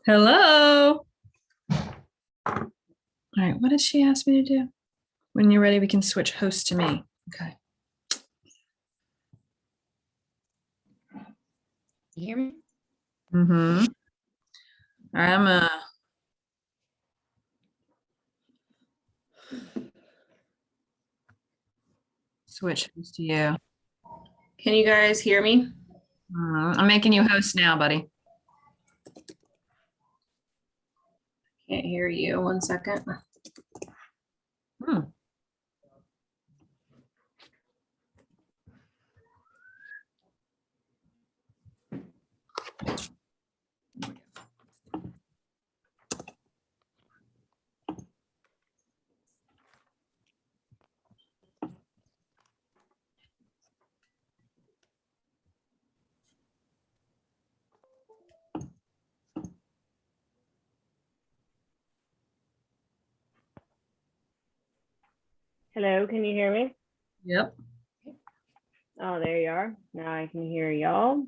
Hello. All right, what did she ask me to do? When you're ready, we can switch host to me. Okay. You hear me? Mm-hmm. All right, I'm switch host to you. Can you guys hear me? I'm making you host now, buddy. Can't hear you. One second. Hmm. Hello, can you hear me? Yep. Oh, there you are. Now I can hear y'all.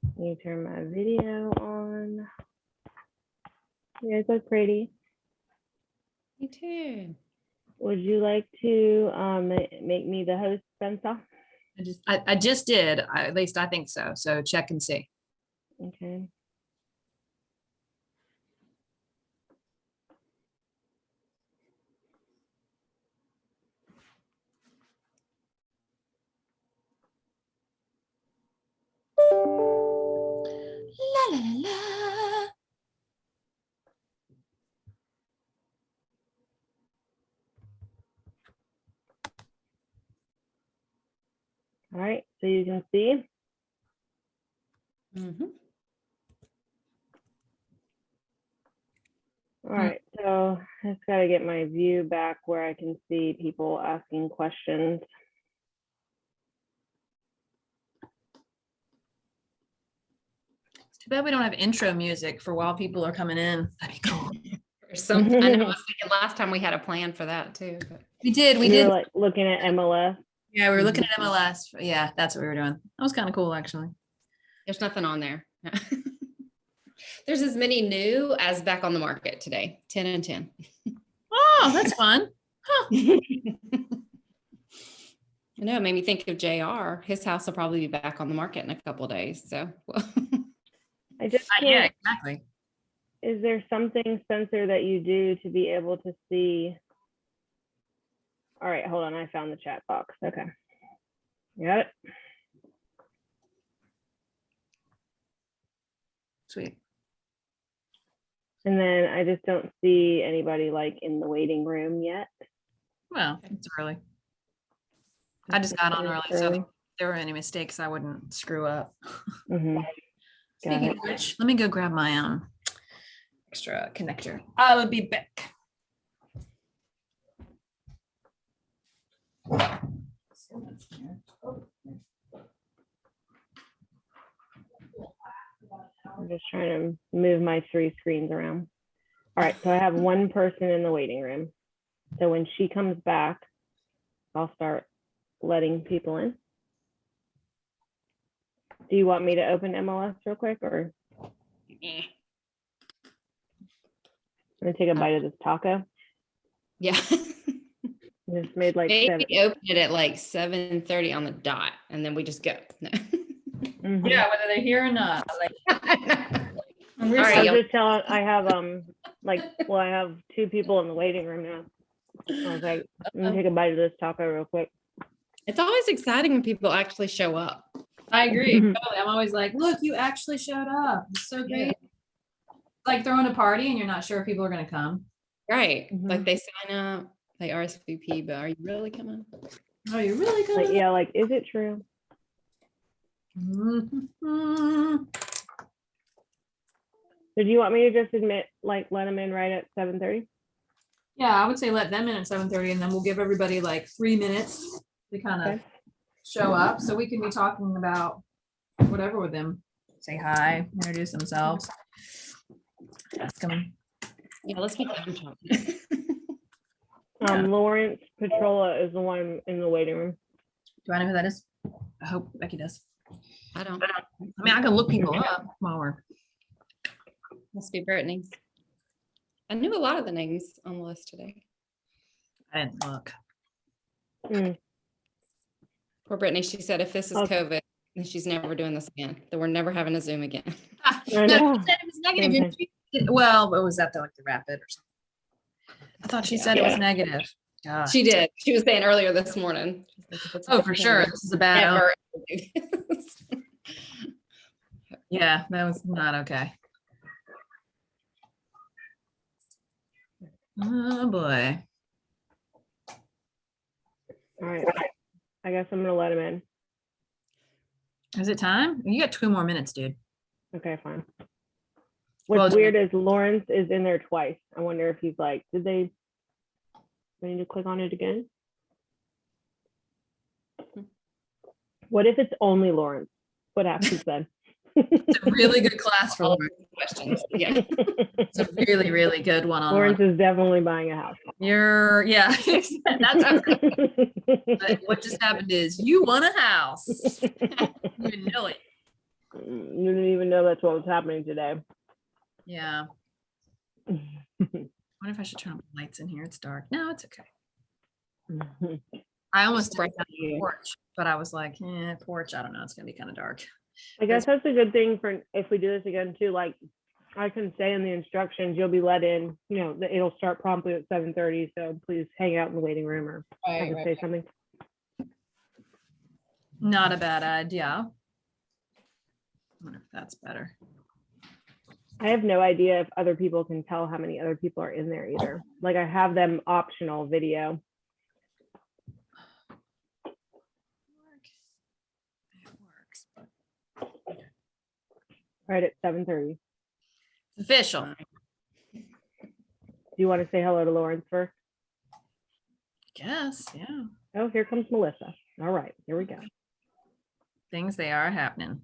Let me turn my video on. You guys look pretty. Me too. Would you like to make me the host, Spencer? I just did. At least I think so. So check and see. Okay. La la la la. All right, so you can see. Mhm. All right, so I just got to get my view back where I can see people asking questions. It's too bad we don't have intro music for while people are coming in. That'd be cool. Or something. I know I was thinking last time we had a plan for that too. But We did. We You're did. like looking at MLS. Yeah, we were looking at MLS. Yeah, that's what we were doing. That was kind of cool, actually. there's nothing on there. There's as many new as back on the market today. 10 and 10. Oh, that's fun. I know, it made me think of JR. His house will probably be back on the market in a couple of days. So well, I just Yeah, can't. exactly. Is there something, Spencer, that you do to be able to see? All right, hold on. I found the chat box. Okay. Got it. Sweet. And then I just don't see anybody like in the waiting room yet. Well, it's early. I just got on early, so Early. if there were any mistakes, I wouldn't screw up. Mm-hmm. Speaking it. of which, let me go grab my extra connector. I will be back. I'm just trying to move my 3 screens around. All right, so I have one person in the waiting room. So when she comes back, I'll start letting people in. Do you want me to open MLS real quick, or eh. I'm gonna take a bite of this taco? Yeah. I just made like Maybe 7. open it at like 7:30 on the dot, and then we just go. Mhm. Yeah, whether they're here or not. Like, All I right, was y'all. just telling. I have I have 2 people in the waiting room now. I was like, let me take a bite of this taco real quick. It's always exciting when people actually show up. I agree. Totally. I'm always like, look, you actually showed up. It's so great. Yeah. Like throwing a party and you're not sure if people are going to come. Right. Mhm. Like they sign up, they RSVP, but are you really coming? Oh, you really Like, coming? yeah, like, is it true? Mhm. So do you want me to just let them in right at 7:30? Yeah, I would say let them in at 7:30 and then we'll give everybody like 3 minutes to kind of Okay. show up so we can be talking about whatever with them. Say hi, introduce themselves. Ask them. Yeah, let's keep them talking. Yeah. Lawrence Petrola is the one in the waiting room. Do I know who that is? I hope Becky does. I don't. I mean, I can look people up while we're Must be Brittany's. I knew a lot of the names on the list today. I didn't look. Mm, Poor Brittany, she said if this is Okay. COVID, then she's never doing this again. That we're never having a Zoom again. Ah, I no, know. she said it was negative. Same didn't she? Well, what was that like the rapid or something? I thought she said it was Yeah. negative. Gosh. She did. She was saying earlier this morning. She's like, if it's Oh, for sure. COVID, This is a bad. Never do this. Yeah, that was not okay. Oh boy. All right. I guess I'm gonna let him in. Is it time? You got 2 more minutes, dude. Okay, fine. Well, What's weird is Lawrence is in there twice. I wonder if he's like, did they need to click on it again? What if it's only Lawrence? What happens then? It's a really good class for All of Lawrence. these questions. Yeah. It's a really, really good one on Lawrence is definitely buying a house. yeah, that's what, but what just happened is you won a house. You didn't know it. You didn't even know that's what was happening today. Yeah. What if I should turn on the lights in here? It's dark. No, it's okay. I almost Bright did it on the porch, but I was like, porch, I don't know. It's gonna be kind of dark. I guess that's a good thing for if we do this again too. Like I can say in the instructions, you'll be let in. You know, it'll start promptly at 7:30. So please hang out in the waiting room or I can say something. Not a bad idea. I wonder if that's better. I have no idea if other people can tell how many other people are in there either. Like I have them optional video. It works, but Right at 7:30. it's official. Do you want to say hello to Lawrence first? Guess, yeah. Oh, here comes Melissa. All right, here we go. Things they are happening.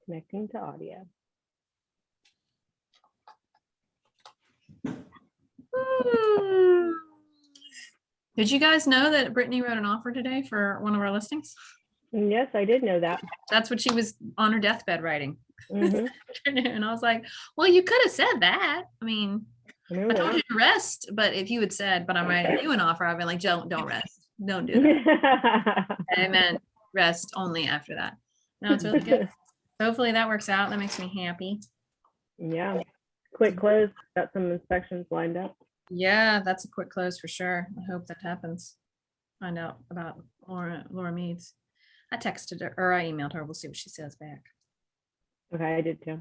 Connecting to audio. Did you guys know that Brittany wrote an offer today for one of our listings? Yes, I did know that. That's what she was on her deathbed writing. Mhm. And I was like, well, you could have said that. I mean, I I know told that. you to rest, but if you had said, but I'm writing you an offer, I've been like, don't rest. Don't do that. I meant rest only after that. No, it's really good. Hopefully that works out. That makes me happy. Yeah. Quick close. Got some inspections lined up. Yeah, that's a quick close for sure. I hope that happens. Find out about Laura Meads. I texted her or I emailed her. We'll see what she says back. Okay, I did too.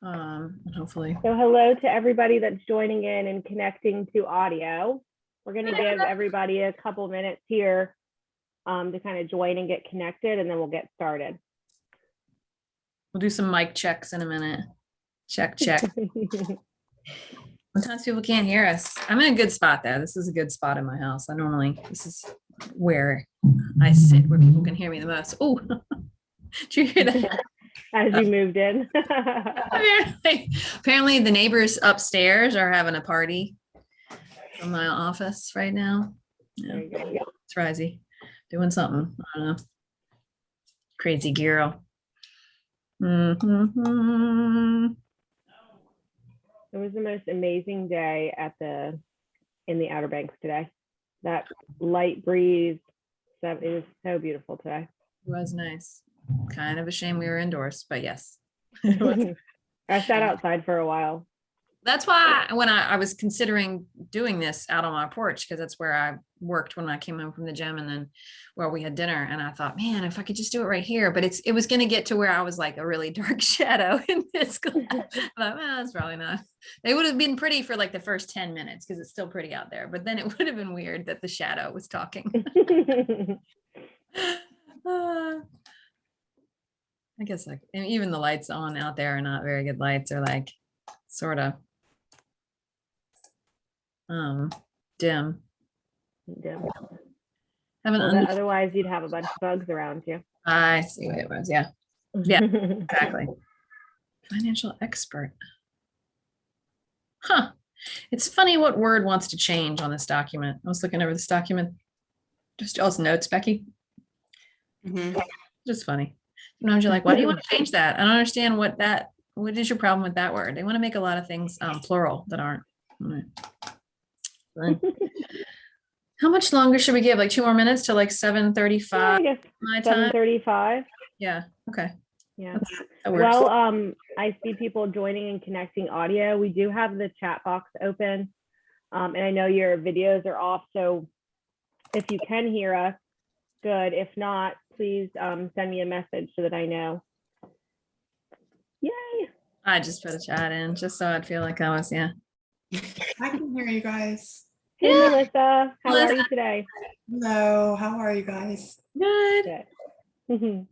And hopefully. So hello to everybody that's joining in and connecting to audio. We're going to give everybody a couple minutes here to kind of join and get connected, and then we'll get started. We'll do some mic checks in a minute. Check. Sometimes people can't hear us. I'm in a good spot though. This is a good spot in my house. This is where I sit, where people can hear me the most. Oh, did you hear that? As you moved in. Apparently the neighbors upstairs are having a party from my office right now. Yeah, There you go. it's Risey doing something. I don't know. Crazy girl. Mhm. It was the most amazing day in the Outer Banks today. That light breeze, it was so beautiful today. It was nice. Kind of a shame we were indoors, but yes. I sat outside for a while. That's why when I was considering doing this out on my porch, because that's where I worked when I came home from the gym and then where we had dinner. And I thought, man, if I could just do it right here, but it was going to get to where I was like a really dark shadow in this class. I thought, well, that's probably not. It would have been pretty for like the first 10 minutes because it's still pretty out there. But then it would have been weird that the shadow was talking. I guess like and even the lights on out there are not very good lights, are like sort of dim. Yeah. Haven't Well, otherwise, you'd have a bunch of bugs around you. I see what it was. Yeah, exactly. Financial expert. Huh. It's funny what word wants to change on this document. I was looking over this document Just y'all's notes, Becky. Mhm. Just funny. Sometimes you're like, why do you want to change that? I don't understand what is your problem with that word? They want to make a lot of things plural that aren't. All right. Fine. How much longer should we give? Like 2 more minutes to like Yeah, 7:35 I guess my time? 7:35. Yeah, okay. Yeah. That works. Well, I see people joining and connecting audio. We do have the chat box open. And I know your videos are off. So if you can hear us, good. If not, please send me a message so that I know. Yay. I just put a chat in just so I'd feel like I was, yeah. I can hear you guys. Hey, Yeah. Melissa. How are Melissa. you today? Hello, how are you guys? Good. Good.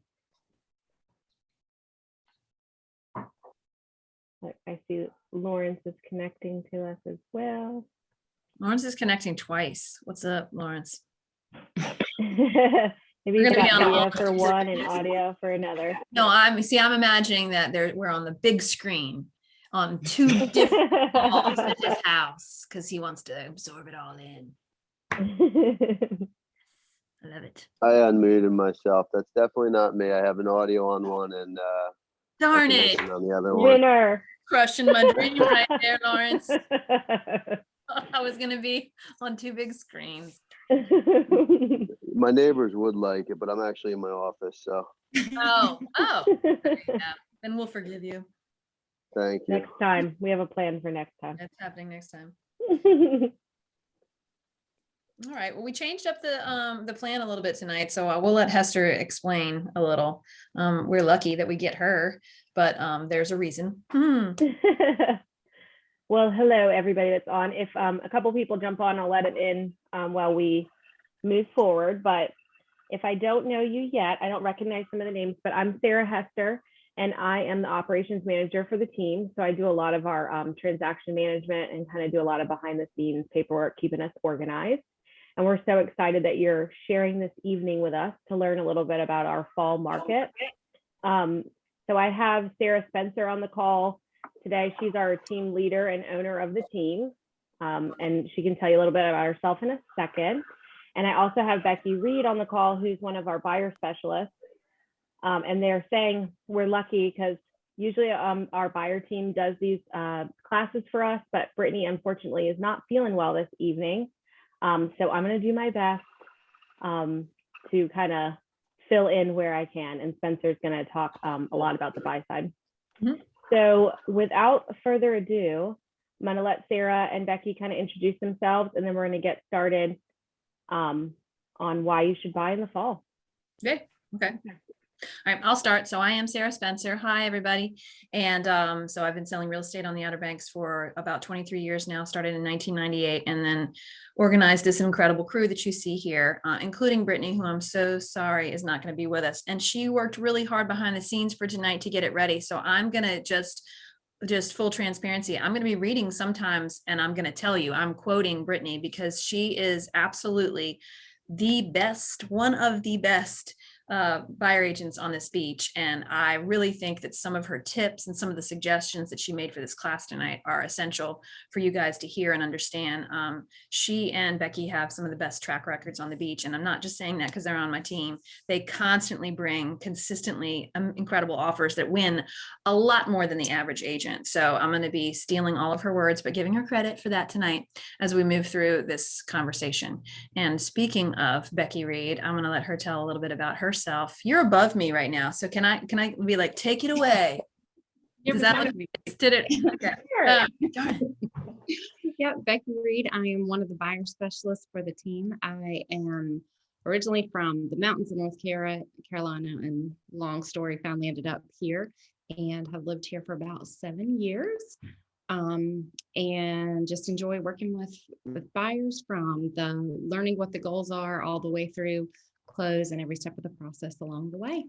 I see Lawrence is connecting to us as well. Lawrence is connecting twice. What's up, Lawrence? Maybe We're he's gonna be got on video all for one and audio for another. No, I'm imagining that we're on the big screen on two different walls at his house because he wants to absorb it all in. I love it. I unmuted myself. That's definitely not me. I have an audio on one and Darn it. information on the other one. Winner. Crushing my dream right there, Lawrence. I was gonna be on two big screens. My neighbors would like it, but I'm actually in my office, so Oh, yeah. Then we'll forgive you. thank you. Next time. We have a plan for next time. That's happening next time. All right. Well, we changed up the plan a little bit tonight, so we'll let Hester explain a little. We're lucky that we get her, but there's a reason. Well, hello, everybody that's on. If a couple people jump on, I'll let it in while we move forward. But if I don't know you yet, I don't recognize some of the names, but I'm Sarah Hester, and I am the operations manager for the team. So I do a lot of our transaction management and kind of do a lot of behind the scenes paperwork, keeping us organized. And we're so excited that you're sharing this evening with us to learn a little bit about our fall market. So I have Sarah Spencer on the call today. She's our team leader and owner of the team. And she can tell you a little bit about herself in a second. And I also have Becky Reed on the call, who's one of our buyer specialists. And they're saying we're lucky because usually our buyer team does these classes for us, but Brittany unfortunately is not feeling well this evening. So I'm going to do my best to kind of fill in where I can. And Spencer's going to talk a lot about the buy side. Mhm. So without further ado, I'm going to let Sarah and Becky kind of introduce themselves, and then we're going to get started on why you should buy in the fall. Okay. All right, I'll start. So I am Sarah Spencer. Hi, everybody. And so I've been selling real estate on the Outer Banks for about 23 years now, started in 1998, and then organized this incredible crew that you see here, including Brittany, who I'm so sorry is not going to be with us. And she worked really hard behind the scenes for tonight to get it ready. So I'm going to just full transparency, I'm going to be reading sometimes, and I'm going to tell you, I'm quoting Brittany because she is absolutely the best, one of the best buyer agents on this beach. And I really think that some of her tips and some of the suggestions that she made for this class tonight are essential for you guys to hear and understand. She and Becky have some of the best track records on the beach. And I'm not just saying that because they're on my team. They constantly bring consistently incredible offers that win a lot more than the average agent. So I'm going to be stealing all of her words, but giving her credit for that tonight as we move through this conversation. And speaking of Becky Reed, I'm going to let her tell a little bit about herself. You're above me right now, so can I be like, take it away? You're Is that beside what me. did it? Okay. Darn. Yeah, Becky Reed. I am one of the buyer specialists for the team. I am originally from the mountains of North Carolina, and long story, finally ended up here and have lived here for about 7 years. And just enjoy working with buyers, from the learning what the goals are all the way through close and every step of the process along the way.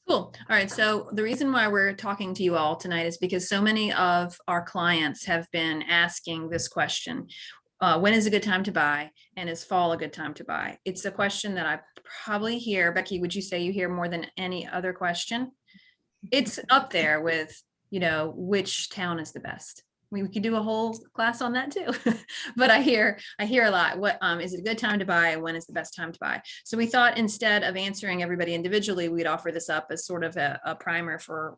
Cool. All right. So the reason why we're talking to you all tonight is because so many of our clients have been asking this question. When is a good time to buy? And is fall a good time to buy? It's a question that I probably hear. Becky, would you say you hear more than any other question? It's up there with, which town is the best? we could do a whole class on that too. But I hear a lot. What is it a good time to buy? When is the best time to buy? So we thought instead of answering everybody individually, we'd offer this up as sort of a primer for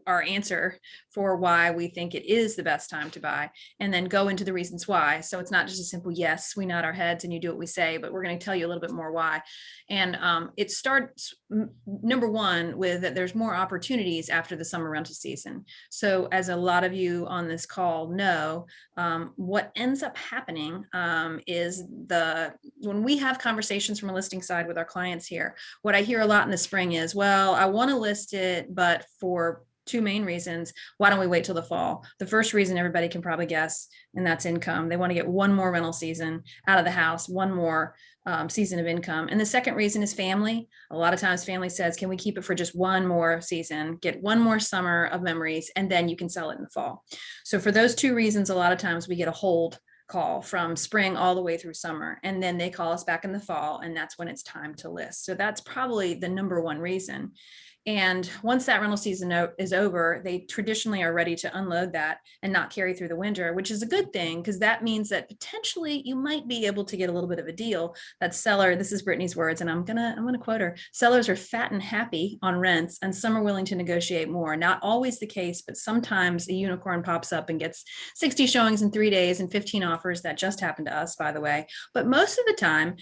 our answer for why we think it is the best time to buy, and then go into the reasons why. So it's not just a simple yes, we nod our heads and you do what we say, but we're going to tell you a little bit more why. And it starts number one with that there's more opportunities after the summer rental season. So as a lot of you on this call know, what ends up happening is when we have conversations from a listing side with our clients here, what I hear a lot in the spring is, well, I want to list it, but for two main reasons. Why don't we wait till the fall? The first reason everybody can probably guess, and that's income. They want to get one more rental season out of the house, one more season of income. And the second reason is family. A lot of times family says, can we keep it for just one more season, get one more summer of memories, and then you can sell it in the fall. So for those two reasons, a lot of times we get a hold call from spring all the way through summer, and then they call us back in the fall, and that's when it's time to list. So that's probably the number one reason. And once that rental season is over, they traditionally are ready to unload that and not carry through the winter, which is a good thing, because that means that potentially you might be able to get a little bit of a deal. That seller, this is Brittany's words, and I'm gonna quote her, sellers are fat and happy on rents, and some are willing to negotiate more. Not always the case, but sometimes a unicorn pops up and gets 60 showings in 3 days and 15 offers. That just happened to us, by the way. But most of the time,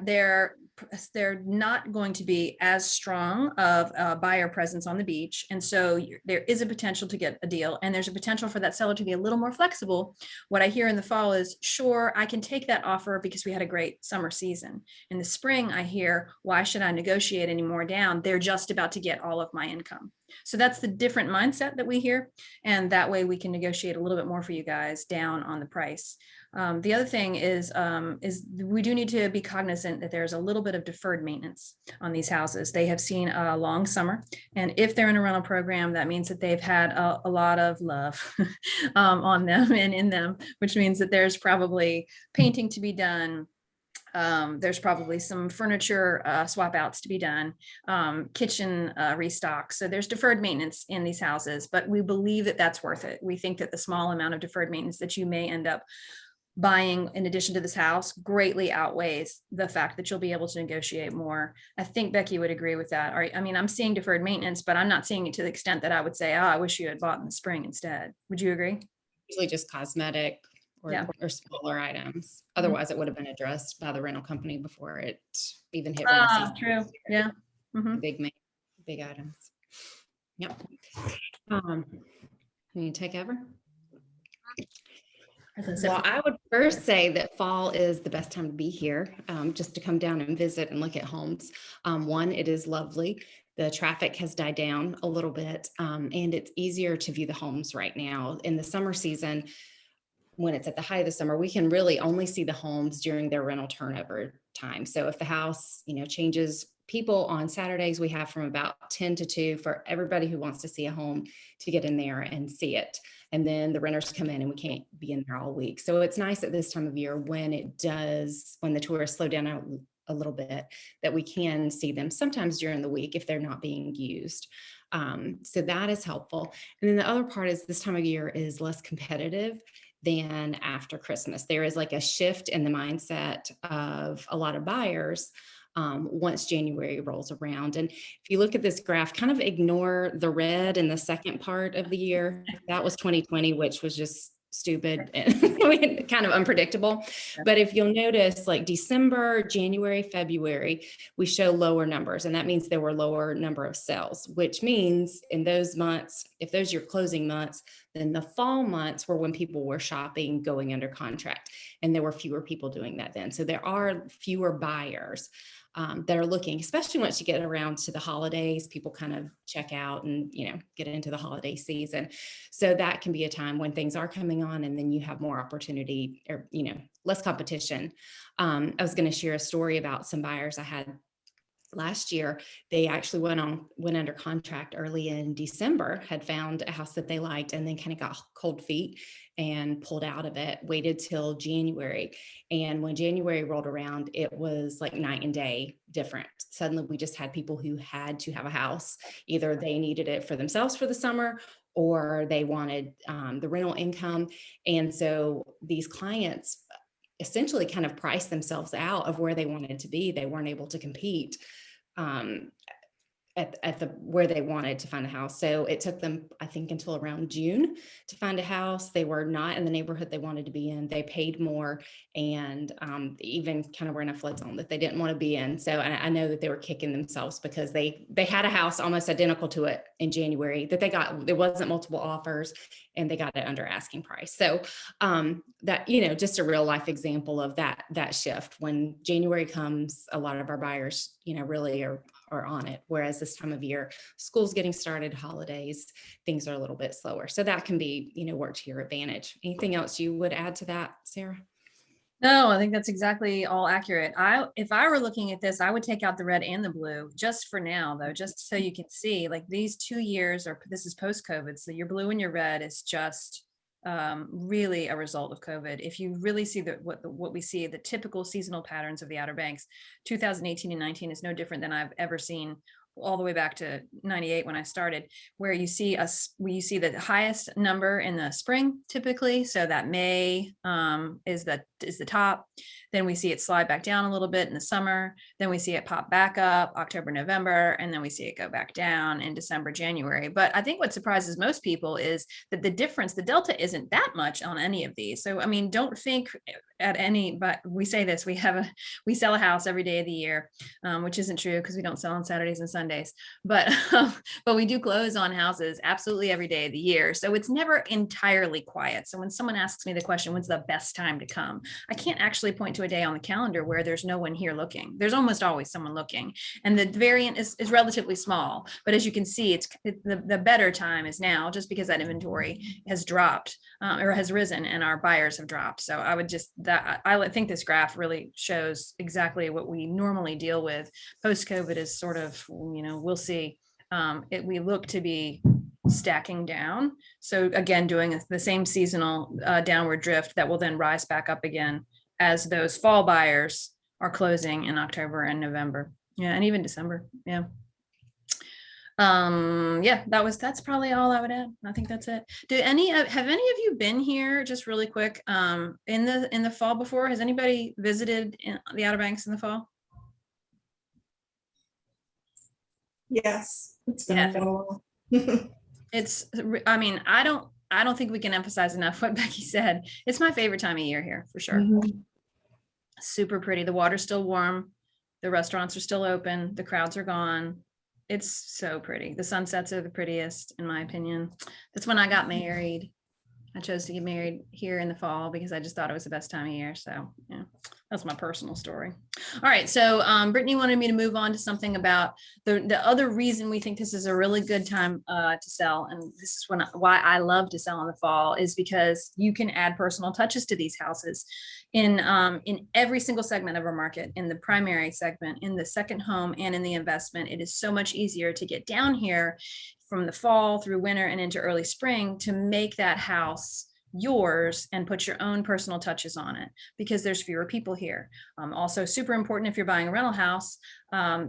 they're not going to be as strong of a buyer presence on the beach. And so there is a potential to get a deal, and there's a potential for that seller to be a little more flexible. What I hear in the fall is, sure, I can take that offer because we had a great summer season. In the spring, I hear, why should I negotiate any more down? They're just about to get all of my income. So that's the different mindset that we hear. And that way we can negotiate a little bit more for you guys down on the price. The other thing is we do need to be cognizant that there's a little bit of deferred maintenance on these houses. They have seen a long summer, and if they're in a rental program, that means that they've had a lot of love on them and in them, which means that there's probably painting to be done. There's probably some furniture swap outs to be done, kitchen restock. So there's deferred maintenance in these houses, but we believe that that's worth it. We think that the small amount of deferred maintenance that you may end up buying in addition to this house greatly outweighs the fact that you'll be able to negotiate more. I think Becky would agree with that. I mean, I'm seeing deferred maintenance, but I'm not seeing it to the extent that I would say, oh, I wish you had bought in the spring instead. Would you agree? Usually just cosmetic or, Yeah. or smaller items. Otherwise, it would have been addressed by the rental company before it even hit rental season. True. Yeah. Mhm. Big items. Yep. Can you take over? Well, I would first say that fall is the best time to be here, just to come down and visit and look at homes. One, it is lovely. The traffic has died down a little bit, and it's easier to view the homes right now. In the summer season, when it's at the height of the summer, we can really only see the homes during their rental turnover time. So if the house, changes, people on Saturdays, we have from about 10 to 2 for everybody who wants to see a home to get in there and see it. And then the renters come in and we can't be in there all week. So it's nice at this time of year when the tourists slow down a little bit, that we can see them sometimes during the week if they're not being used. So that is helpful. And then the other part is this time of year is less competitive than after Christmas. There is like a shift in the mindset of a lot of buyers once January rolls around. And if you look at this graph, kind of ignore the red in the second part of the year. That was 2020, which was just stupid and kind of unpredictable. But if you'll notice, like December, January, February, we show lower numbers. And that means there were lower number of sales, which means in those months, if those are your closing months, then the fall months were when people were shopping, going under contract. And there were fewer people doing that then. So there are fewer buyers that are looking, especially once you get around to the holidays, people kind of check out and, get into the holiday season. So that can be a time when things are coming on, and then you have more opportunity or, less competition. I was going to share a story about some buyers I had last year. They actually went under contract early in December, had found a house that they liked, and then kind of got cold feet and pulled out of it, waited till January. And when January rolled around, it was like night and day different. Suddenly we just had people who had to have a house. Either they needed it for themselves for the summer, or they wanted the rental income. And so these clients essentially kind of priced themselves out of where they wanted to be. They weren't able to compete at the where they wanted to find a house. So it took them, I think, until around June to find a house. They were not in the neighborhood they wanted to be in. They paid more, and even kind of were in a flood zone that they didn't want to be in. So I know that they were kicking themselves because they had a house almost identical to it in January that they got. There wasn't multiple offers, and they got it under asking price. So that, you know, just a real life example of that shift. When January comes, a lot of our buyers, you know, really are on it. Whereas this time of year, school's getting started, holidays, things are a little bit slower. So that can be, you know, work to your advantage. Anything else you would add to that, Sarah? No, I think that's exactly all accurate. If I were looking at this, I would take out the red and the blue just for now, though, just so you can see like these 2 years, or this is post-COVID. So your blue and your red is just really a result of COVID. If you really see what we see, the typical seasonal patterns of the Outer Banks, 2018 and 19 is no different than I've ever seen all the way back to 98 when I started, where you see the highest number in the spring typically. So that May is the top. Then we see it slide back down a little bit in the summer. Then we see it pop back up October, November, and then we see it go back down in December, January. But I think what surprises most people is that the delta isn't that much on any of these. So, I mean, don't think but we say this, we sell a house every day of the year, which isn't true because we don't sell on Saturdays and Sundays, but we do close on houses absolutely every day of the year. So it's never entirely quiet. So when someone asks me the question, when's the best time to come? I can't actually point to a day on the calendar where there's no one here looking. There's almost always someone looking, and the variant is relatively small. But as you can see, the better time is now, just because that inventory has dropped or has risen and our buyers have dropped. So I think this graph really shows exactly what we normally deal with. Post-COVID is sort of, you know, we'll see. We look to be stacking down. So again, doing the same seasonal downward drift that will then rise back up again as those fall buyers are closing in October and November. Yeah, and even December. Yeah. That's probably all I would add. I think that's it. Have any of you been here, just really quick, in the fall before? Has anybody visited the Outer Banks in the fall? Yes, it's been Yeah. a little while. I mean, I don't think we can emphasize enough what Becky said. It's my favorite time of year here for sure. Mhm. Super pretty. The water's still warm. The restaurants are still open. The crowds are gone. It's so pretty. The sunsets are the prettiest, in my opinion. That's when I got married. I chose to get married here in the fall because I just thought it was the best time of year. So yeah, that's my personal story. All right. So Brittany wanted me to move on to something about the other reason we think this is a really good time to sell. And this is why I love to sell in the fall, is because you can add personal touches to these houses in every single segment of our market, in the primary segment, in the second home, and in the investment. It is so much easier to get down here from the fall through winter and into early spring to make that house yours and put your own personal touches on it, because there's fewer people here. Also super important, if you're buying a rental house,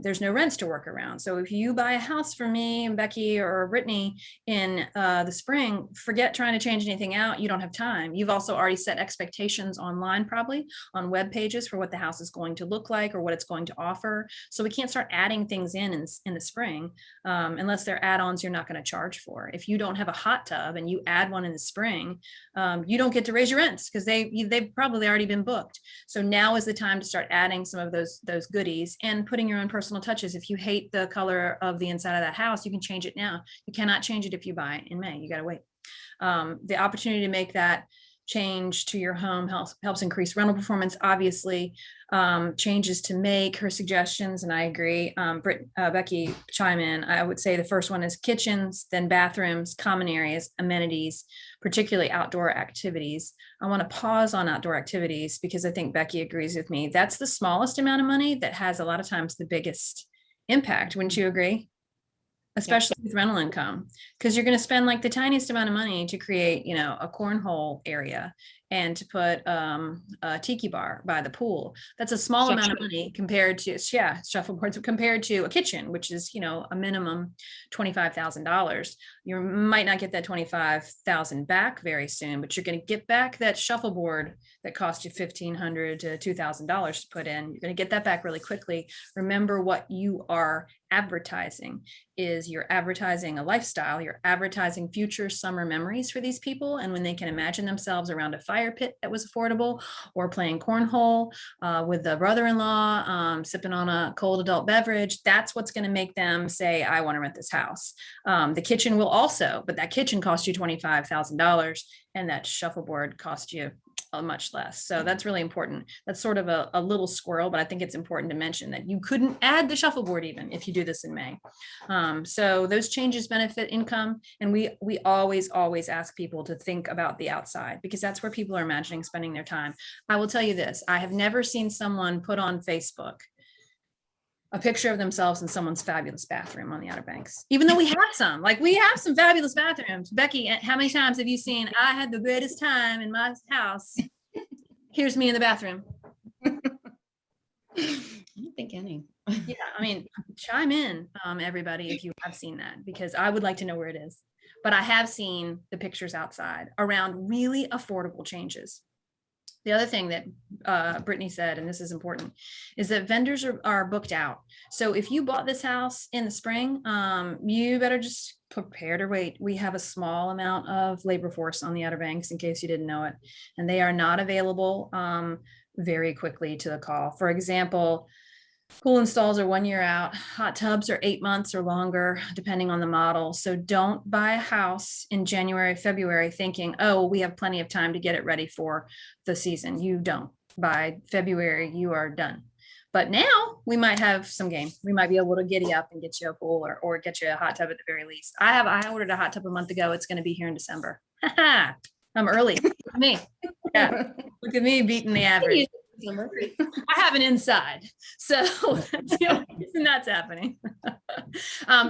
there's no rents to work around. So if you buy a house for me and Becky or Brittany in the spring, forget trying to change anything out. You don't have time. You've also already set expectations online, probably on web pages, for what the house is going to look like or what it's going to offer. So we can't start adding things in the spring unless they're add-ons you're not going to charge for. If you don't have a hot tub and you add one in the spring, you don't get to raise your rents because they've probably already been booked. So now is the time to start adding some of those goodies and putting your own personal touches. If you hate the color of the inside of that house, you can change it now. You cannot change it if you buy in May. You got to wait. The opportunity to make that change to your home helps increase rental performance. Obviously, changes to make, her suggestions, and I agree. Becky, chime in. I would say the first one is kitchens, then bathrooms, common areas, amenities, particularly outdoor activities. I want to pause on outdoor activities because I think Becky agrees with me. That's the smallest amount of money that has a lot of times the biggest impact. Wouldn't you agree? Especially with rental income, because you're going to spend like the tiniest amount of money to create, a cornhole area and to put a tiki bar by the pool. That's a small amount of money compared to, yeah, shuffleboards compared to a kitchen, which is, you know, a minimum $25,000. You might not get that 25,000 back very soon, but you're going to get back that shuffleboard that cost you $1,500 to $2,000 to put in. You're going to get that back really quickly. Remember, what you are advertising is you're advertising a lifestyle, you're advertising future summer memories for these people. And when they can imagine themselves around a fire pit that was affordable, or playing cornhole with the brother-in-law, sipping on a cold adult beverage, that's what's going to make them say, I want to rent this house. The kitchen will also, but that kitchen cost you $25,000 and that shuffleboard cost you much less. So that's really important. That's sort of a little squirrel, but I think it's important to mention that you couldn't add the shuffleboard even if you do this in May. So those changes benefit income. And we always ask people to think about the outside, because that's where people are imagining spending their time. I will tell you this, I have never seen someone put on Facebook a picture of themselves in someone's fabulous bathroom on the Outer Banks, even though we have some, like we have some fabulous bathrooms. Becky, how many times have you seen, I had the greatest time in my house? Here's me in the bathroom. I don't think any. Yeah, I mean, chime in, everybody, if you have seen that, because I would like to know where it is. But I have seen the pictures outside around really affordable changes. The other thing that Brittany said, and this is important, is that vendors are booked out. So if you bought this house in the spring, you better just prepare to wait. We have a small amount of labor force on the Outer Banks, in case you didn't know it, and they are not available very quickly to the call. For example, pool installs are 1 year out. Hot tubs are 8 months or longer, depending on the model. So don't buy a house in January, February thinking, oh, we have plenty of time to get it ready for the season. You don't. By February, you are done. But now we might have some game. We might be able to giddy up and get you a pool or get you a hot tub at the very least. I ordered a hot tub a month ago. It's going to be here in December. I'm early. Look at me. Yeah. Look at me beating the average. I have an inside, so that's the only reason that's happening.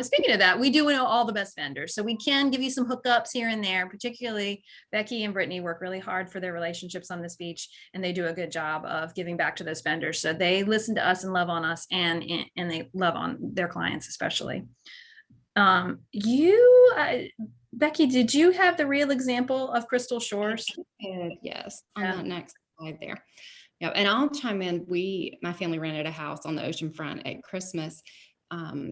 Speaking of that, we do know all the best vendors, so we can give you some hookups here and there. Particularly Becky and Brittany work really hard for their relationships on this beach, and they do a good job of giving back to those vendors. So they listen to us and love on us, and they love on their clients especially. Becky, did you have the real example of Crystal Shores? Yes, on that next slide there. Yeah, and I'll chime in. My family rented a house on the ocean front at Christmas,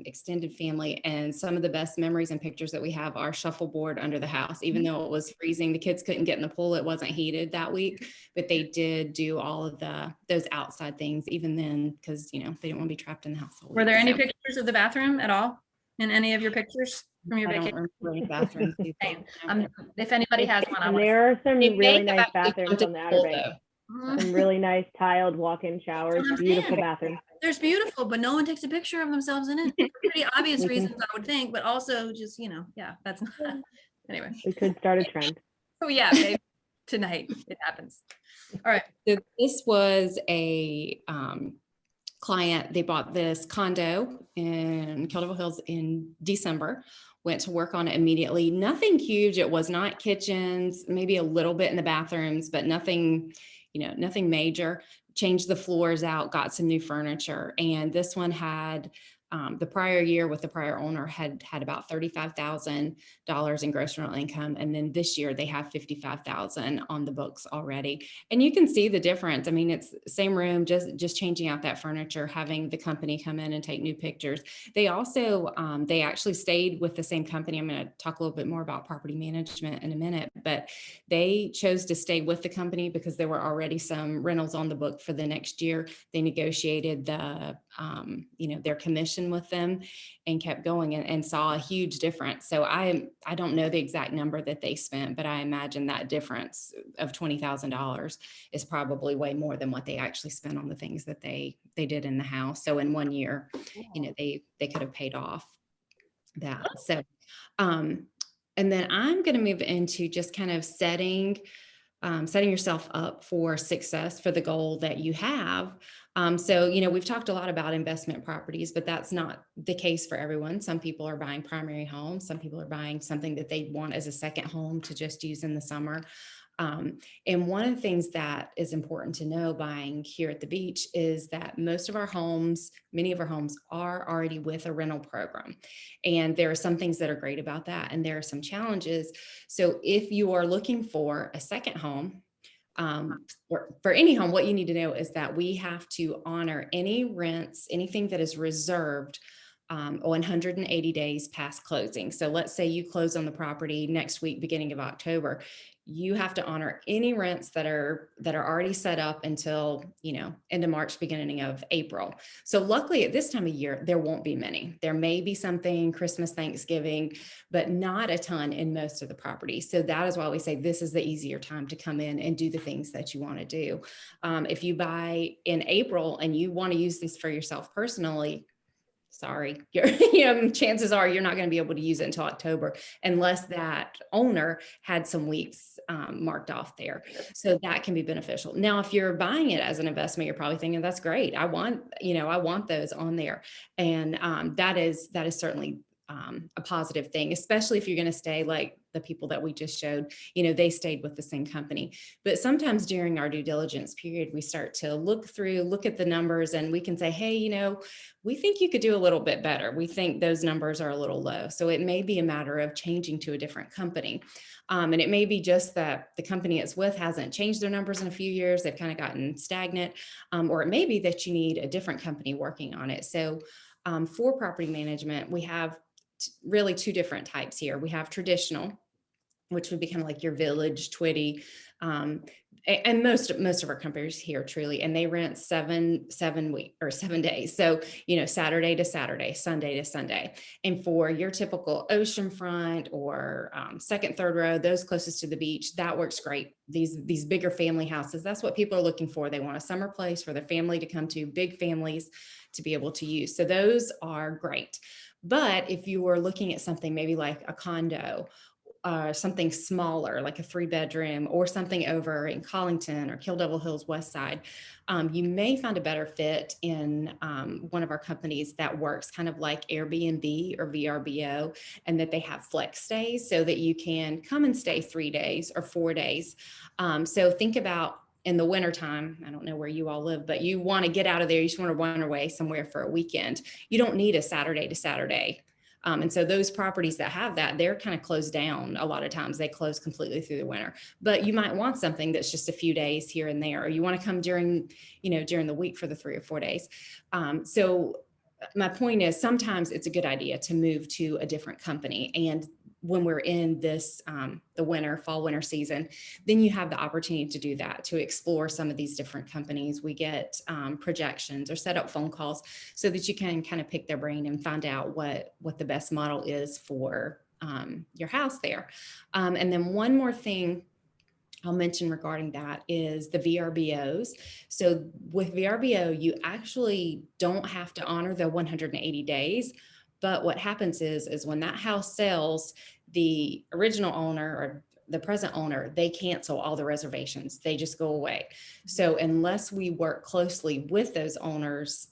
extended family, and some of the best memories and pictures that we have are shuffleboard under the house. Even though it was freezing, the kids couldn't get in the pool. It wasn't heated that week, but they did do all of those outside things even then, because they didn't want to be trapped in the house. Were there any pictures of the bathroom at all in any of your pictures from your I vacation? don't remember any bathrooms. If anybody has one, I And want there are some They really make nice about bathrooms on the Outer Banks. Some really nice tiled walk-in showers, That's what I'm beautiful saying. bathrooms. There's beautiful, but no one takes a picture of themselves in it. For pretty obvious We can- reasons, I would think, but also just, yeah, that's not, anyway. We could start a trend. Oh yeah, maybe tonight it happens. All right. So this was a client. They bought this condo in Kelderville Hills in December, went to work on it immediately. Nothing huge. It was not kitchens, maybe a little bit in the bathrooms, but nothing, nothing major. Changed the floors out, got some new furniture. And this one had the prior year with the prior owner had about $35,000 in gross rental income. And then this year they have $55,000 on the books already. And you can see the difference. I mean, it's the same room, just changing out that furniture, having the company come in and take new pictures. They also, they actually stayed with the same company. I'm going to talk a little bit more about property management in a minute, but they chose to stay with the company because there were already some rentals on the book for the next year. They negotiated their commission with them and kept going and saw a huge difference. So I don't know the exact number that they spent, but I imagine that difference of $20,000 is probably way more than what they actually spent on the things that they did in the house. So in 1 year, they could have paid off that. So, and then I'm going to move into just kind of setting yourself up for success for the goal that you have. So, we've talked a lot about investment properties, but that's not the case for everyone. Some people are buying primary homes. Some people are buying something that they want as a second home to just use in the summer. And one of the things that is important to know buying here at the beach is that most of our homes, many of our homes are already with a rental program. And there are some things that are great about that. And there are some challenges. So if you are looking for a second home, for any home, what you need to know is that we have to honor any rents, anything that is reserved 180 days past closing. So let's say you close on the property next week, beginning of October, you have to honor any rents that are already set up until, end of March, beginning of April. So luckily at this time of year, there won't be many. There may be something Christmas, Thanksgiving, but not a ton in most of the properties. So that is why we say this is the easier time to come in and do the things that you want to do. If you buy in April and you want to use this for yourself personally, sorry, chances are you're not going to be able to use it until October unless that owner had some weeks marked off there. So that can be beneficial. Now, if you're buying it as an investment, you're probably thinking, that's great. I want those on there. And that is certainly a positive thing, especially if you're going to stay like the people that we just showed, they stayed with the same company. But sometimes during our due diligence period, we start to look at the numbers and we can say, hey, we think you could do a little bit better. We think those numbers are a little low. So it may be a matter of changing to a different company. And it may be just that the company it's with hasn't changed their numbers in a few years. They've kind of gotten stagnant. Or it may be that you need a different company working on it. So for property management, we have really two different types here. We have traditional, which would be kind of like your Village, Twitty, and most of our companies here truly, and they rent 7 days. So, Saturday to Saturday, Sunday to Sunday. And for your typical oceanfront or second, third row, those closest to the beach, that works great. These bigger family houses, that's what people are looking for. They want a summer place for their family to come to, big families to be able to use. So those are great. But if you were looking at something maybe like a condo, something smaller, like a 3-bedroom or something over in Collington or Kill Devil Hills West Side, you may find a better fit in one of our companies that works kind of like Airbnb or VRBO, and that they have flex stays so that you can come and stay 3 days or 4 days. So think about in the wintertime, I don't know where you all live, but you want to get out of there. You just want to run away somewhere for a weekend. You don't need a Saturday to Saturday. And so those properties that have that, they're kind of closed down. A lot of times they close completely through the winter, but you might want something that's just a few days here and there, or you want to come during the week for the 3 or 4 days. So my point is sometimes it's a good idea to move to a different company. And when we're in this, the fall winter season, then you have the opportunity to do that, to explore some of these different companies. We get projections or set up phone calls so that you can kind of pick their brain and find out what the best model is for your house there. And then one more thing I'll mention regarding that is the VRBOs. So with VRBO, you actually don't have to honor the 180 days. But what happens is when that house sells, the original owner or the present owner, they cancel all the reservations. They just go away. So unless we work closely with those owners,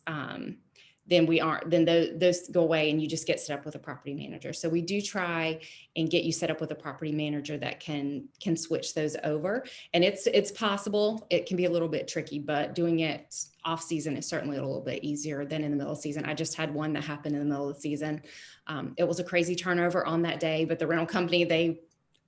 then those go away and you just get set up with a property manager. So we do try and get you set up with a property manager that can switch those over. And it's possible. It can be a little bit tricky, but doing it off season is certainly a little bit easier than in the middle of the season. I just had one that happened in the middle of the season. It was a crazy turnover on that day, but the rental company, they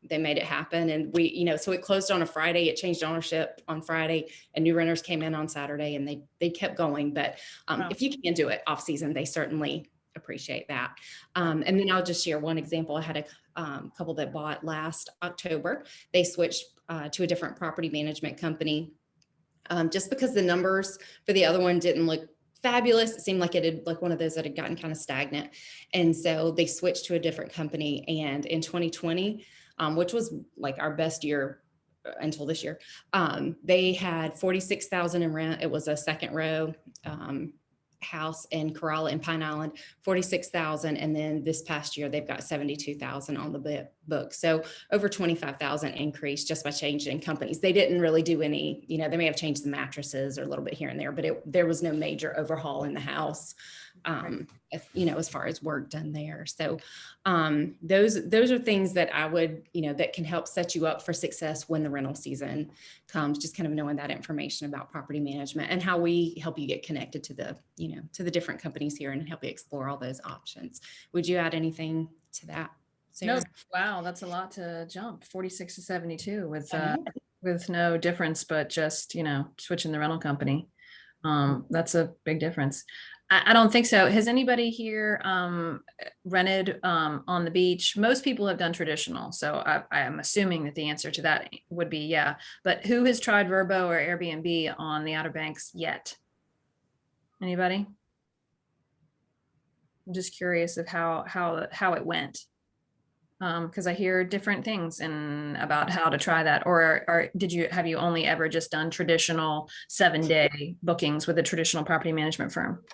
made it happen. And so it closed on a Friday, it changed ownership on Friday, and new renters came in on Saturday, and they kept going. But Wow. If you can do it off season, they certainly appreciate that. And then I'll just share one example. I had a couple that bought last October. They switched to a different property management company just because the numbers for the other one didn't look fabulous. It seemed like it had like one of those that had gotten kind of stagnant. And so they switched to a different company. And in 2020, which was like our best year until this year, they had 46,000 in rent. It was a second row house in Corolla in Pine Island, 46,000. And then this past year, they've got 72,000 on the book. So over 25,000 increase just by changing companies. They didn't really do any, they may have changed the mattresses or a little bit here and there, but there was no major overhaul in the house. if, as far as work done there. So those are things that I would, that can help set you up for success when the rental season comes, just kind of knowing that information about property management and how we help you get connected to the, to the different companies here and help you explore all those options. Would you add anything to that, No, Sarah? wow, that's a lot to jump, 46 to 72 I know. with no difference, but just, switching the rental company. That's a big difference. I don't think so. Has anybody here rented on the beach? Most people have done traditional, so I am assuming that the answer to that would be yeah. But who has tried Vrbo or Airbnb on the Outer Banks yet? Anybody? I'm just curious of how it went. Because I hear different things about how to try that. Or have you only ever just done traditional 7-day bookings with a traditional property management firm?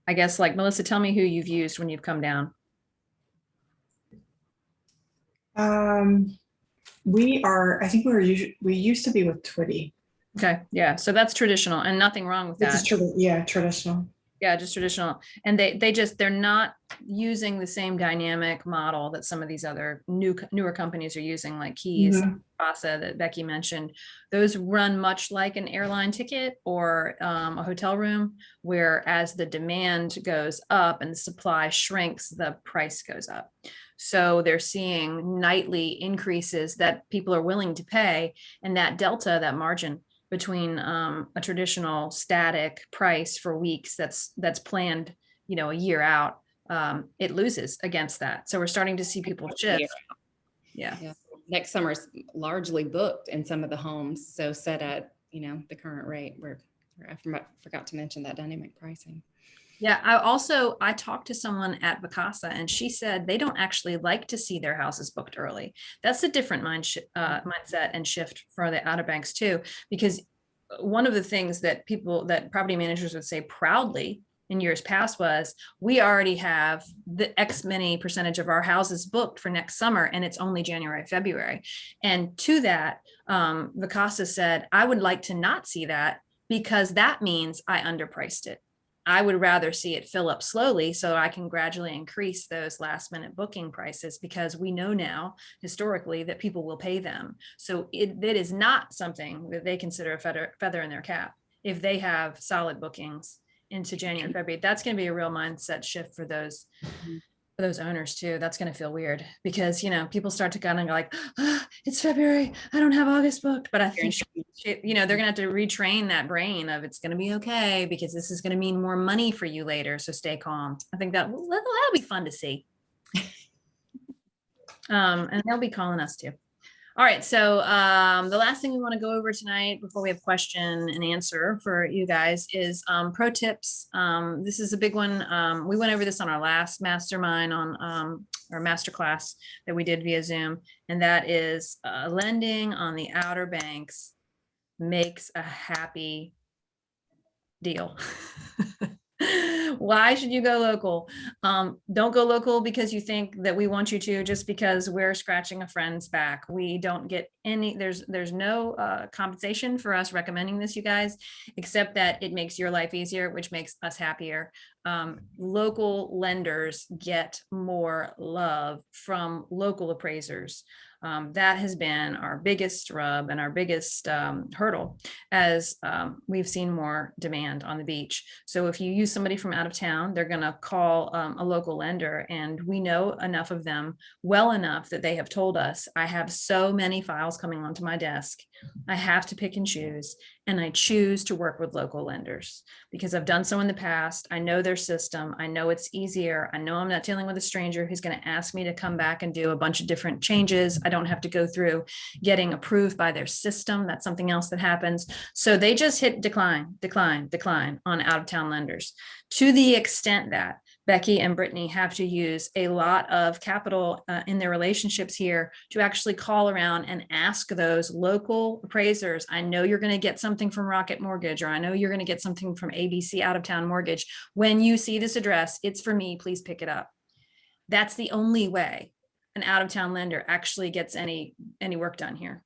I guess, like, Melissa, tell me who you've used when you've come down. I think we used to be with Twitty. Okay, yeah, so that's traditional and nothing wrong with This that. is traditional. Yeah, just traditional. And they're not using the same dynamic model that some of these other newer companies are using, like Keys, Vasa that Becky mentioned. Those run much like an airline ticket or a hotel room, where as the demand goes up and the supply shrinks, the price goes up. So they're seeing nightly increases that people are willing to pay, and that delta, that margin between a traditional static price for weeks that's planned, a year out, it loses against that. So we're starting to see people shift. Yeah. Next summer's largely booked in some of the homes, so set at the current rate. Where I forgot to mention that dynamic pricing. Yeah, I talked to someone at Vacasa, and she said they don't actually like to see their houses booked early. That's a different mindset and shift for the Outer Banks too, because one of the things that property managers would say proudly in years past was, we already have the X many percentage of our houses booked for next summer, and it's only January, February. And to that, Vacasa said, I would like to not see that, because that means I underpriced it. I would rather see it fill up slowly so I can gradually increase those last minute booking prices, because we know now historically that people will pay them. So it is not something that they consider a feather in their cap. If they have solid bookings into January, February, that's going to be a real mindset shift for those owners too. That's going to feel weird, because people start to kind of go like, it's February, I don't have August booked. But I think they're gonna have to retrain that brain of, it's going to be okay, because this is going to mean more money for you later, so stay calm. I think that'll be fun to see. And they'll be calling us too. All right, so the last thing we want to go over tonight before we have question and answer for you guys is pro tips. This is a big one. We went over this on our last mastermind on our masterclass that we did via Zoom, and that is lending on the Outer Banks makes a happy deal. Why should you go local? Don't go local because you think that we want you to, just because we're scratching a friend's back. We don't get any, there's no compensation for us recommending this, you guys, except that it makes your life easier, which makes us happier. Local lenders get more love from local appraisers. That has been our biggest rub and our biggest hurdle, as we've seen more demand on the beach. So if you use somebody from out of town, they're going to call a local lender, and we know enough of them well enough that they have told us, I have so many files coming onto my desk, I have to pick and choose, and I choose to work with local lenders because I've done so in the past. I know their system. I know it's easier. I know I'm not dealing with a stranger who's going to ask me to come back and do a bunch of different changes. I don't have to go through getting approved by their system. That's something else that happens. So they just hit decline on out-of-town lenders, to the extent that Becky and Brittany have to use a lot of capital in their relationships here to actually call around and ask those local appraisers, I know you're going to get something from Rocket Mortgage, or I know you're going to get something from ABC Out of Town Mortgage. When you see this address, it's for me, please pick it up. That's the only way an out of town lender actually gets any any work done here.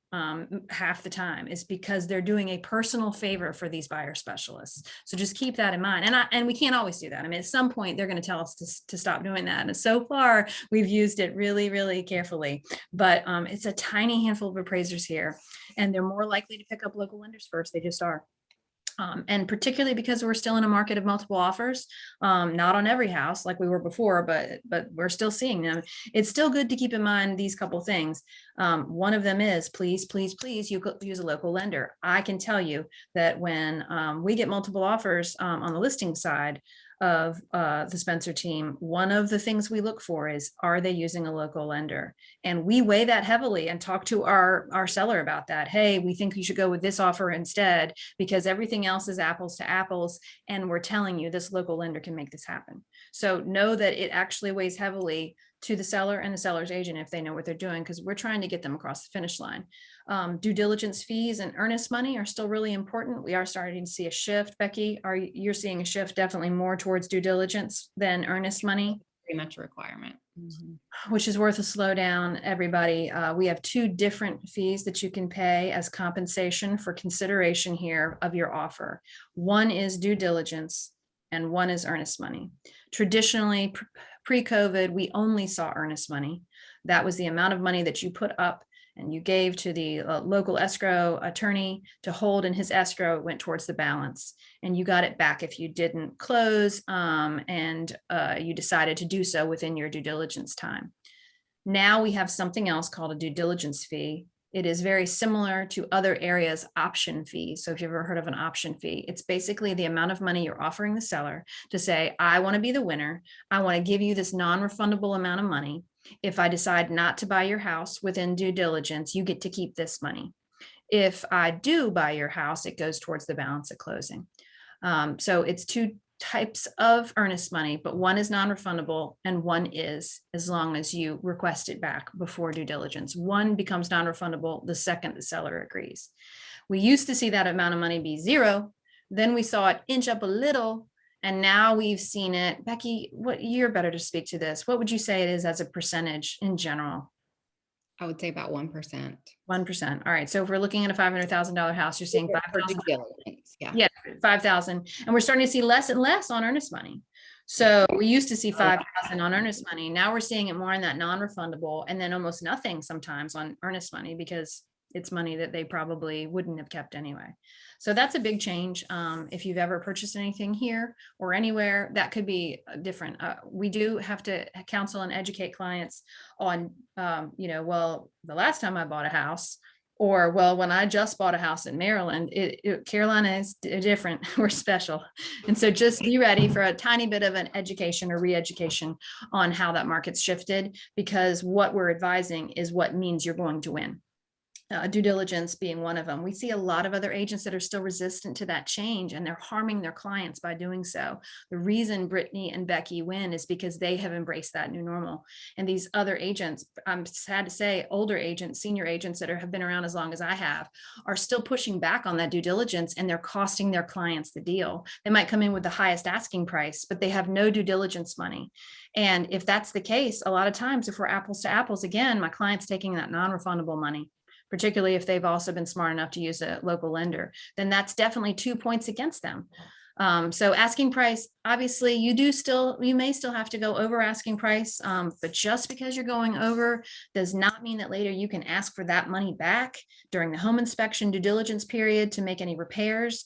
Half the time is because they're doing a personal favor for these buyer specialists. So just keep that in mind. And we can't always do that. I mean, at some point they're going to tell us to stop doing that. And so far we've used it really, really carefully, but it's a tiny handful of appraisers here, and they're more likely to pick up local lenders first. They just are. And particularly because we're still in a market of multiple offers, not on every house like we were before, but we're still seeing them. It's still good to keep in mind these couple things. One of them is please you could use a local lender. I can tell you that when we get multiple offers on the listing side of the Spencer team, one of the things we look for is, are they using a local lender? And we weigh that heavily and talk to our seller about that. Hey, we think you should go with this offer instead, because everything else is apples to apples. And we're telling you this local lender can make this happen. So know that it actually weighs heavily to the seller and the seller's agent if they know what they're doing, because we're trying to get them across the finish line. Due diligence fees and earnest money are still really important. We are starting to see a shift. Becky, you're seeing a shift definitely more towards due diligence than earnest money? Very much a requirement. Mhm. Which is worth a slowdown, everybody. We have two different fees that you can pay as compensation for consideration here of your offer. One is due diligence and one is earnest money. Traditionally, pre-COVID, we only saw earnest money. That was the amount of money that you put up and you gave to the local escrow attorney to hold in his escrow. It went towards the balance, and you got it back if you didn't close and you decided to do so within your due diligence time. Now we have something else called a due diligence fee. It is very similar to other areas' option fees. So if you've ever heard of an option fee, it's basically the amount of money you're offering the seller to say, I want to be the winner. I want to give you this non-refundable amount of money. If I decide not to buy your house within due diligence, you get to keep this money. If I do buy your house, it goes towards the balance at closing. So it's two types of earnest money, but one is non-refundable and one is, as long as you request it back before due diligence. One becomes non-refundable the second the seller agrees. We used to see that amount of money be zero. Then we saw it inch up a little, and now we've seen it. Becky, you're better to speak to this. What would you say it is as a percentage in general? I would say about 1%. 1%. All right. So if we're looking at a $500,000 house, you're seeing For due 5,000. diligence, yeah. Yeah, 5,000. And we're starting to see less and less on earnest money. So we used to see 5,000 on earnest money. Now we're seeing it more in that non-refundable, and then almost nothing sometimes on earnest money, because it's money that they probably wouldn't have kept anyway. So that's a big change. If you've ever purchased anything here or anywhere, that could be different. We do have to counsel and educate clients on, well, the last time I bought a house, or, well, when I just bought a house in Maryland, Carolina is different. We're special. And so just be ready for a tiny bit of an education or re-education on how that market's shifted, because what we're advising is what means you're going to win. Due diligence being one of them. We see a lot of other agents that are still resistant to that change, and they're harming their clients by doing so. The reason Brittany and Becky win is because they have embraced that new normal. And these other agents, I'm sad to say, older agents, senior agents that have been around as long as I have, are still pushing back on that due diligence, and they're costing their clients the deal. They might come in with the highest asking price, but they have no due diligence money. And if that's the case, a lot of times, if we're apples to apples, again, my client's taking that non-refundable money, particularly if they've also been smart enough to use a local lender, then that's definitely 2 points against them. So asking price, obviously you may still have to go over asking price, but just because you're going over does not mean that later you can ask for that money back during the home inspection due diligence period to make any repairs.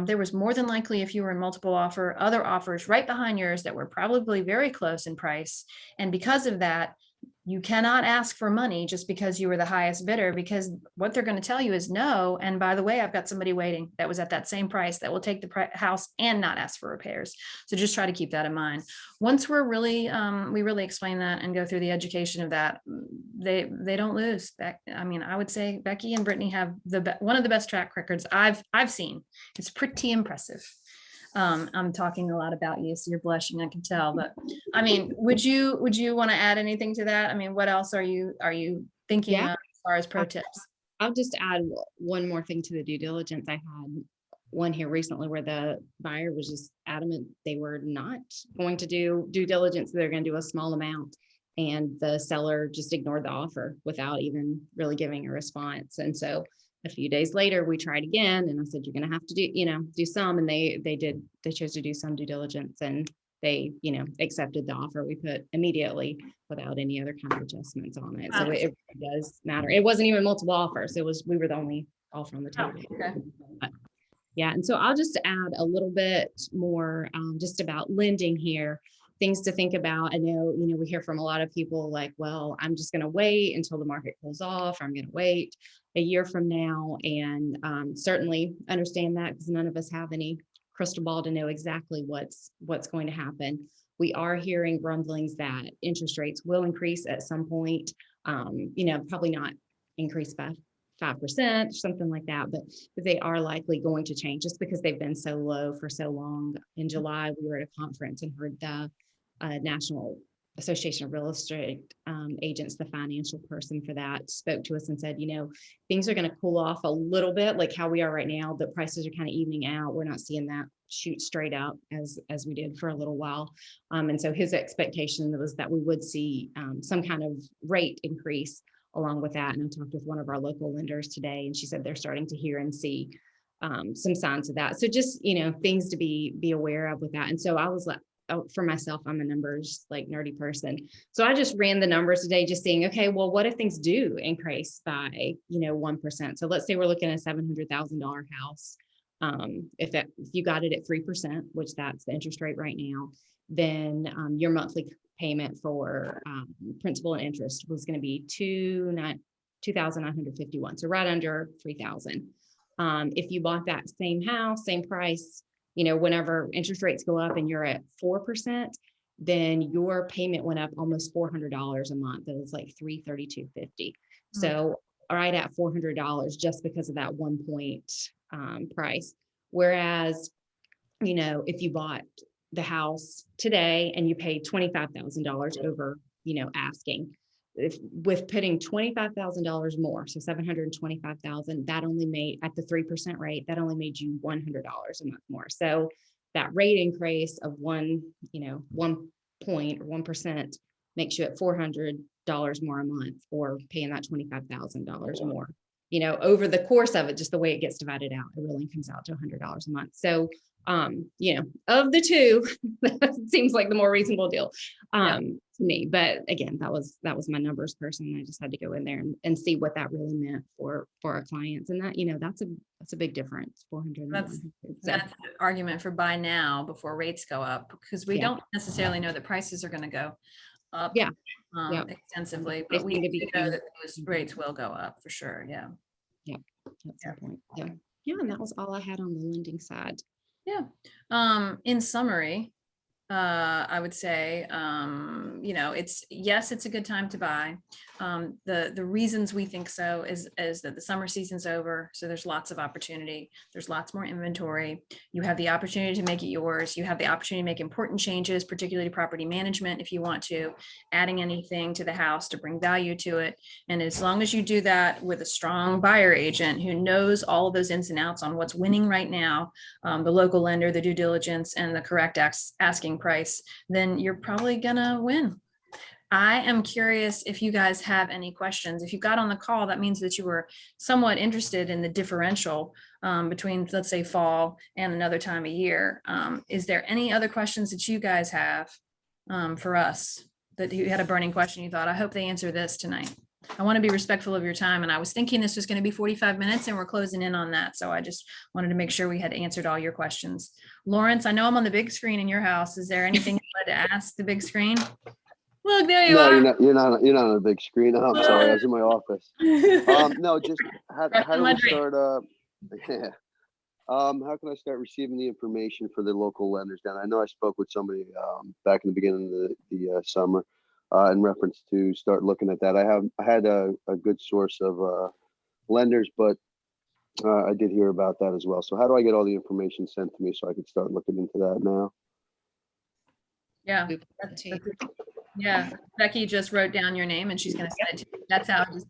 There was more than likely, if you were in multiple offer, other offers right behind yours that were probably very close in price. And because of that, you cannot ask for money just because you were the highest bidder, because what they're going to tell you is no. And by the way, I've got somebody waiting that was at that same price that will take the house and not ask for repairs. So just try to keep that in mind. Once we're really, we really explain that and go through the education of that, they don't lose. I mean, I would say Becky and Brittany have one of the best track records I've seen. It's pretty impressive. I'm talking a lot about you, so you're blushing, I can tell, but I mean, would you want to add anything to that? I mean, what else are you thinking Yeah. of as far as pro tips? I'll just add one more thing to the due diligence. I had one here recently where the buyer was just adamant they were not going to do due diligence. They're going to do a small amount. and the seller just ignored the offer without even really giving a response. And so a few days later, we tried again, and I said, you're going to have to do some, and they chose to do some due diligence, and they, accepted the offer we put immediately without any other kind of adjustments on it. So Wow. it really does matter. It wasn't even multiple offers. We were the only offer on the Oh, table. okay. But, yeah. And so I'll just add a little bit more just about lending here, things to think about. I know, we hear from a lot of people like, well, I'm just going to wait until the market cools off. I'm going to wait a year from now. And certainly understand that, because none of us have any crystal ball to know exactly what's going to happen. We are hearing grumblings that interest rates will increase at some point, probably not increase by 5%, something like that, but they are likely going to change just because they've been so low for so long. In July, we were at a conference and heard the National Association of Real Estate Agents, the financial person for that, spoke to us and said, things are going to cool off a little bit, like how we are right now. The prices are kind of evening out. We're not seeing that shoot straight up as we did for a little while. And so his expectation was that we would see some kind of rate increase along with that. And I talked with one of our local lenders today, and she said they're starting to hear and see some signs of that. So just, things to be aware of with that. And so I was like, for myself, I'm a numbers nerdy person. So I just ran the numbers today, just seeing, okay, well, what if things do increase by, 1%? So let's say we're looking at a $700,000 house. If you got it at 3%, which that's the interest rate right now, then your monthly payment for principal and interest was going to be $2,951. So right under $3,000. If you bought that same house, same price, whenever interest rates go up and you're at 4%, then your payment went up almost $400 a month. It was like $332.50. So right at $400 just because of that 1 point price. Whereas, if you bought the house today and you paid $25,000 over, asking, with putting $25,000 more, so $725,000, that only made, at the 3% rate, that only made you $100 a month more. So that rate increase of 1 point or 1% makes you at $400 more a month, or paying that $25,000 more. Over the course of it, just the way it gets divided out, it really comes out to $100 a month. So, of the two, that seems like the more reasonable deal to me. But again, that was my numbers person. I just had to go in there and see what that really meant for our clients. And that, that's a big difference. 400. That's the argument for buy now before rates go up, because we don't necessarily know that prices are going to go up extensively, but we know that those rates will go up for sure. Yeah. That's the point. Yeah. And that was all I had on the lending side. Yeah. In summary, I would say, it's a good time to buy. The reasons we think so is that the summer season's over. So there's lots of opportunity. There's lots more inventory. You have the opportunity to make it yours. You have the opportunity to make important changes, particularly property management, if you want to, adding anything to the house to bring value to it. And as long as you do that with a strong buyer agent who knows all of those ins and outs on what's winning right now, the local lender, the due diligence, and the correct asking price, then you're probably gonna win. I am curious if you guys have any questions. If you got on the call, that means that you were somewhat interested in the differential between, let's say, fall and another time of year. Is there any other questions that you guys have for us, that you had a burning question you thought, I hope they answer this tonight? I want to be respectful of your time, and I was thinking this was going to be 45 minutes and we're closing in on that. So I just wanted to make sure we had answered all your questions. Lawrence, I know I'm on the big screen in your house. Is there anything you wanted to ask the big screen? Look, there you are. You're not on a big screen. I'm sorry, I was in my office. No, just how do we start? How can I start receiving the information for the local lenders down? I know I spoke with somebody back in the beginning of the summer in reference to start looking at that. I had a good source of lenders, but I did hear about that as well. So how do I get all the information sent to me so I can start looking into that now? Yeah. Yeah, Becky just wrote down your name and she's going to send it to you.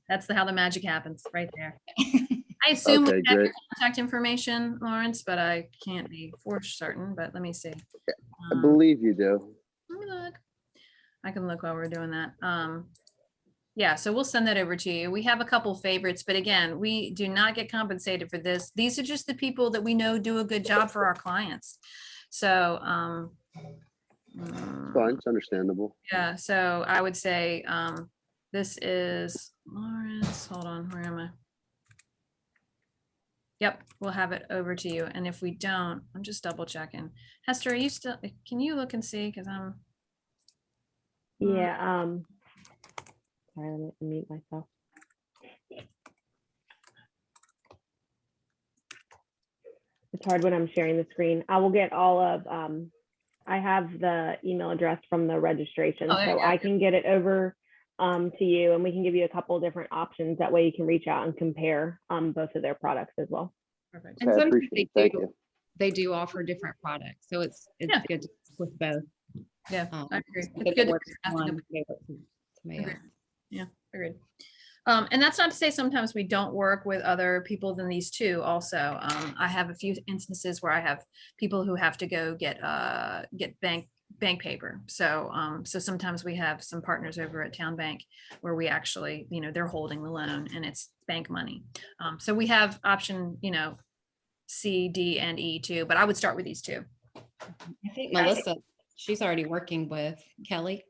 That's how the magic happens right there. I assume we have your contact information, Lawrence, but I can't be for certain, but let me see. I believe you do. Let me look. I can look while we're doing that. Yeah, so we'll send that over to you. We have a couple favorites, but again, we do not get compensated for this. These are just the people that we know do a good job for our clients. So, It's fine, it's understandable. yeah, so I would say, this is Lawrence, hold on, where am I? Yep, we'll have it over to you. And if we don't, I'm just double checking. Hester, are you still, can you look and see? Cause I'm, Yeah, sorry, let me mute myself. It's hard when I'm sharing the screen. I will get all of, I have the email address from the registration, Oh, there you so go. I can get it over to you, and we can give you a couple different options. That way you can reach out and compare both of their products as well. perfect. And Okay, I sometimes appreciate it. Thank you. they do offer different products, so it's Yeah. good to stick with both. Yeah, Um, I agree. if It's it good to works have to one, compare. they work for somebody Agreed. else. Agreed. And that's not to say sometimes we don't work with other people than these two also. I have a few instances where I have people who have to go get bank paper. So so sometimes we have some partners over at Town Bank where we actually, you know, they're holding the loan and it's bank money. So we have option, you know, C, D, and E too, but I would start with these two. I think Melissa, she's already working with Kelly. Is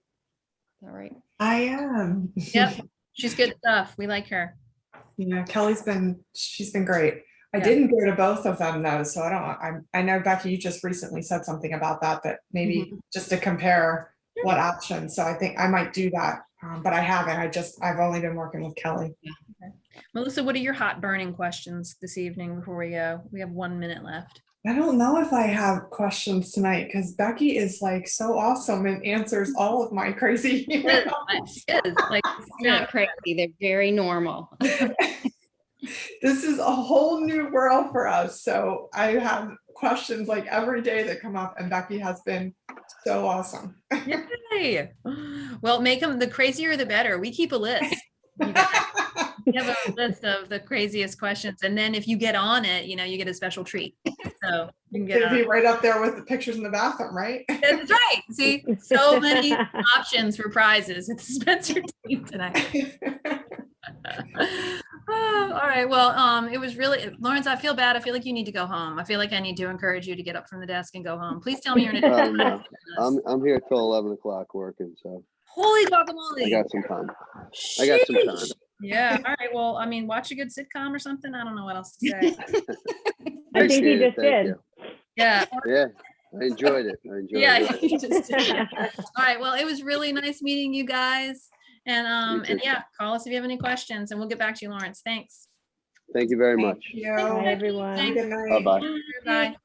that right? I am. Yep, she's good stuff. We like her. Yeah, she's been great. I Yeah. didn't go to both of them though, so I know Becky, you just recently said something about that maybe just to compare what options. So I think I might do that, but I haven't. I've only been working with Kelly. Melissa, what are your hot burning questions this evening before we go? We have 1 minute left. I don't know if I have questions tonight because Becky is like so awesome and answers all of my crazy emails. It is, like, it's Not true. crazy, they're very normal. This is a whole new world for us. So I have questions like every day that come up, and Becky has been so awesome. Yay. Well, make them, the crazier the better. We keep a list. You guys. We have a list of the craziest questions, and then if you get on it, you know, you get a special treat. So you can get It'll on. be right up there with the pictures in the bathroom, right? That's right. See, so many options for prizes at the Spencer team tonight. Oh, all right. Well, it was really, Lawrence, I feel bad. I feel like you need to go home. I feel like I need to encourage you to get up from the desk and go home. Please tell me you're in No, I'm here till 11 o'clock working, so Holy I guacamole. got some time. I got some time. Sheesh. Yeah. All right. Well, I mean, watch a good sitcom or something. I don't know what else to say. I think he Appreciate it, just thank did. you. Yeah. Yeah, I enjoyed it. Yeah. it. You just did. All right. Well, it was really nice meeting you guys. And too. yeah, call us if you have any questions and we'll get back to you, Lawrence. Thanks. Thank you very Thank much. you. Bye, everyone. Have a good night. Bye-bye. Bye.